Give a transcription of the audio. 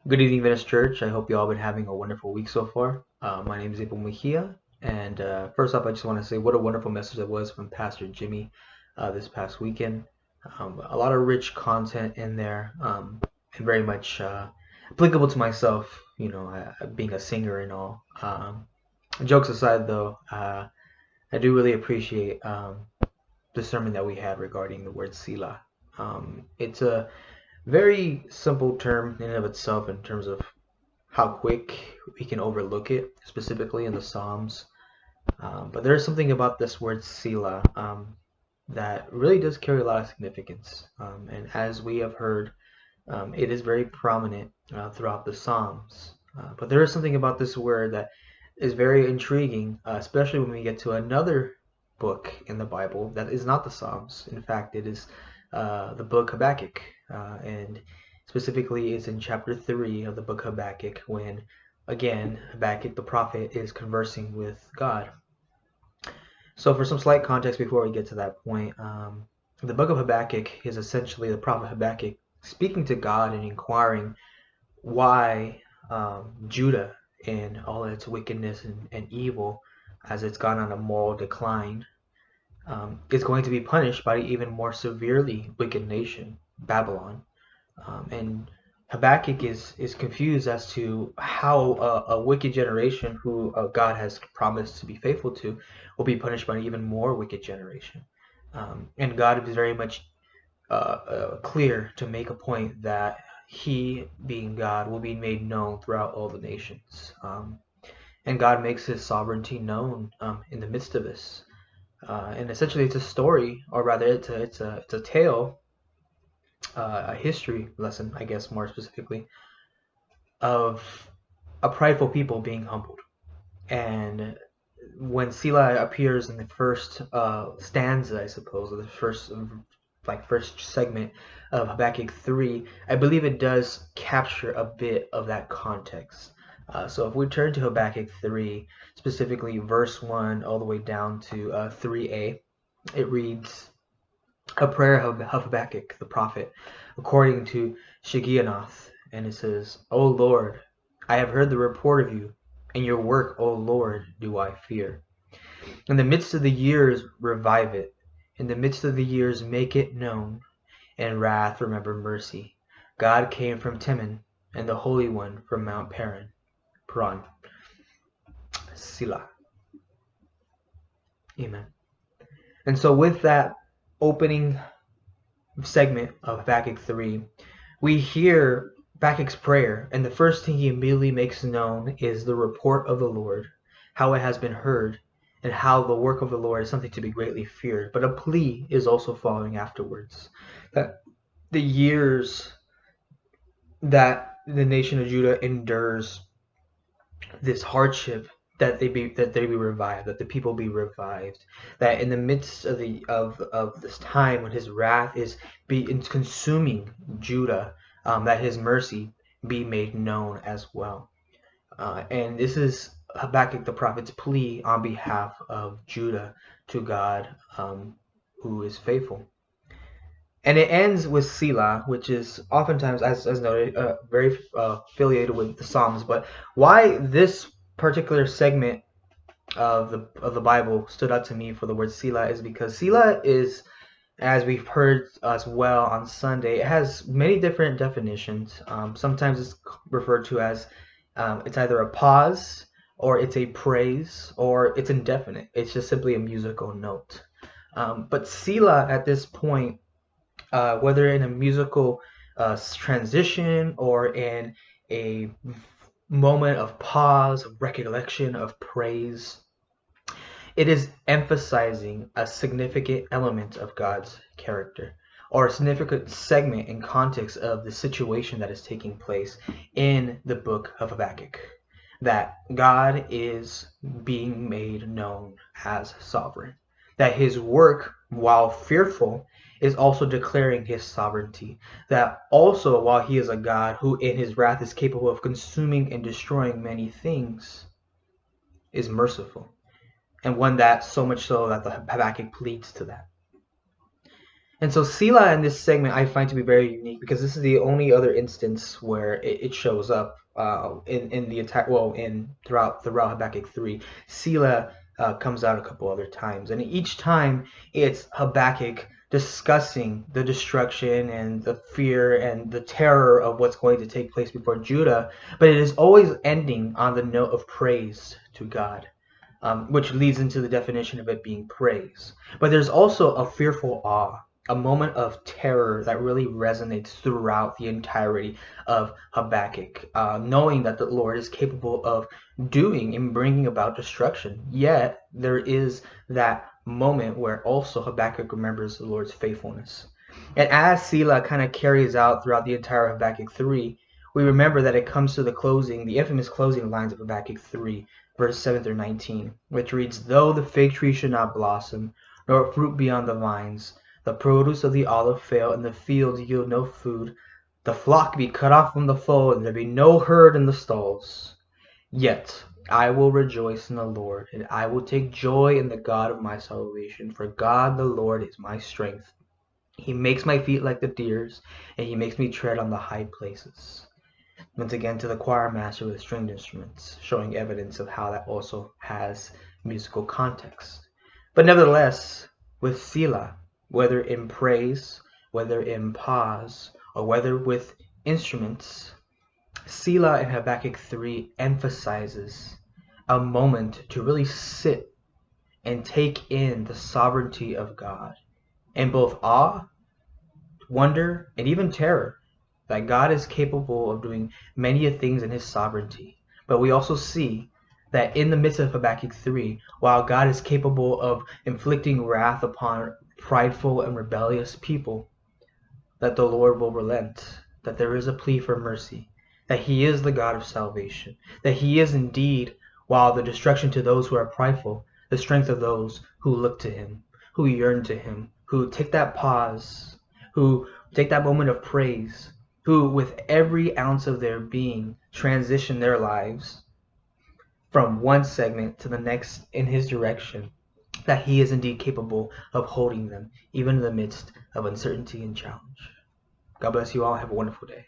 Good evening, Venice Church. I hope you all been having a wonderful week so far. My name is Abel Mejia, and first off, I just want to say what a wonderful message that was from Pastor Jimmy this past weekend. A lot of rich content in there, and very much applicable to myself. Being a singer and all. Jokes aside, though, I do really appreciate the sermon that we had regarding the word Selah. It's a very simple term in and of itself in terms of how quick we can overlook it, specifically in the Psalms. But there's something about this word Selah that really does carry a lot of significance. And as we have heard, it is very prominent throughout the Psalms. But there is something about this word that is very intriguing, especially when we get to another book in the Bible that is not the Psalms. In fact, it is the book Habakkuk. And specifically is in chapter 3 of the book Habakkuk when, again, Habakkuk the prophet is conversing with God. So for some slight context before we get to that point, the book of Habakkuk is essentially the prophet Habakkuk speaking to God and inquiring why Judah, in all its wickedness and evil, as it's gone on a moral decline, is going to be punished by an even more severely wicked nation, Babylon. And Habakkuk is confused as to how a wicked generation who God has promised to be faithful to will be punished by an even more wicked generation. And God is very much clear to make a point that he, being God, will be made known throughout all the nations. And God makes his sovereignty known in the midst of this. And essentially it's a story, or rather it's a tale, a history lesson, I guess more specifically, of a prideful people being humbled. And when Selah appears in the first stanza, I suppose, or the first segment of Habakkuk 3, I believe it does capture a bit of that context. So if we turn to Habakkuk 3, specifically verse 1 all the way down to 3a, it reads, a prayer of Habakkuk the prophet, according to Shigionoth, and it says, O Lord, I have heard the report of you, and your work, O Lord, do I fear. In the midst of the years revive it, in the midst of the years make it known, and wrath remember mercy. God came from Teman, and the Holy One from Mount Paran. Selah. Amen. And so with that opening segment of Habakkuk 3, we hear Habakkuk's prayer, and the first thing he immediately makes known is the report of the Lord, how it has been heard, and how the work of the Lord is something to be greatly feared. But a plea is also following afterwards, that the years that the nation of Judah endures this hardship, that they be revived, that the people be revived, that in the midst of this time when his wrath is consuming Judah, that his mercy be made known as well. And this is Habakkuk the prophet's plea on behalf of Judah to God, who is faithful. And it ends with Selah, which is oftentimes, as noted, very affiliated with the Psalms. But why this particular segment of the Bible stood out to me for the word Selah is because Selah is, as we've heard as well on Sunday, it has many different definitions. Sometimes it's referred to as it's either a pause, or it's a praise, or it's indefinite. It's just simply a musical note. But Selah at this point, whether in a musical transition or in a moment of pause, of recollection, of praise, it is emphasizing a significant element of God's character, or a significant segment in context of the situation that is taking place in the book of Habakkuk, that God is being made known as sovereign, that his work, while fearful, is also declaring his sovereignty, that also while he is a God who in his wrath is capable of consuming and destroying many things, is merciful, and one that so much so that the Habakkuk pleads to that. And so Selah in this segment I find to be very unique because this is the only other instance where it shows up in the entire, well, in throughout Habakkuk 3. Selah comes out a couple other times, and each time it's Habakkuk discussing the destruction and the fear and the terror of what's going to take place before Judah, but it is always ending on the note of praise to God. Which leads into the definition of it being praise. But there's also a fearful awe, a moment of terror that really resonates throughout the entirety of Habakkuk, knowing that the Lord is capable of doing and bringing about destruction. Yet there is that moment where also Habakkuk remembers the Lord's faithfulness. And as Selah kind of carries out throughout the entire Habakkuk 3, we remember that it comes to the closing, the infamous closing lines of Habakkuk 3, verse 7 through 19, which reads, "Though the fig tree should not blossom, nor fruit be on the vines, the produce of the olive fail, and the fields yield no food, the flock be cut off from the fold, and there be no herd in the stalls, yet I will rejoice in the Lord, and I will take joy in the God of my salvation, for God the Lord is my strength. He makes my feet like the deer's, and he makes me tread on the high places." Once again to the choir master with stringed instruments, showing evidence of how that also has musical context. But nevertheless, with Selah, whether in praise, whether in pause, or whether with instruments, Selah in Habakkuk 3 emphasizes a moment to really sit and take in the sovereignty of God in both awe, wonder, and even terror, that God is capable of doing many things in his sovereignty. But we also see that in the midst of Habakkuk 3, while God is capable of inflicting wrath upon prideful and rebellious people, that the Lord will relent, that there is a plea for mercy, that he is the God of salvation, that he is indeed, while the destruction to those who are prideful, the strength of those who look to him, who yearn to him, who take that pause, who take that moment of praise, who with every ounce of their being transition their lives from one segment to the next in his direction, that he is indeed capable of holding them even in the midst of uncertainty and challenge. God bless you all. Have a wonderful day.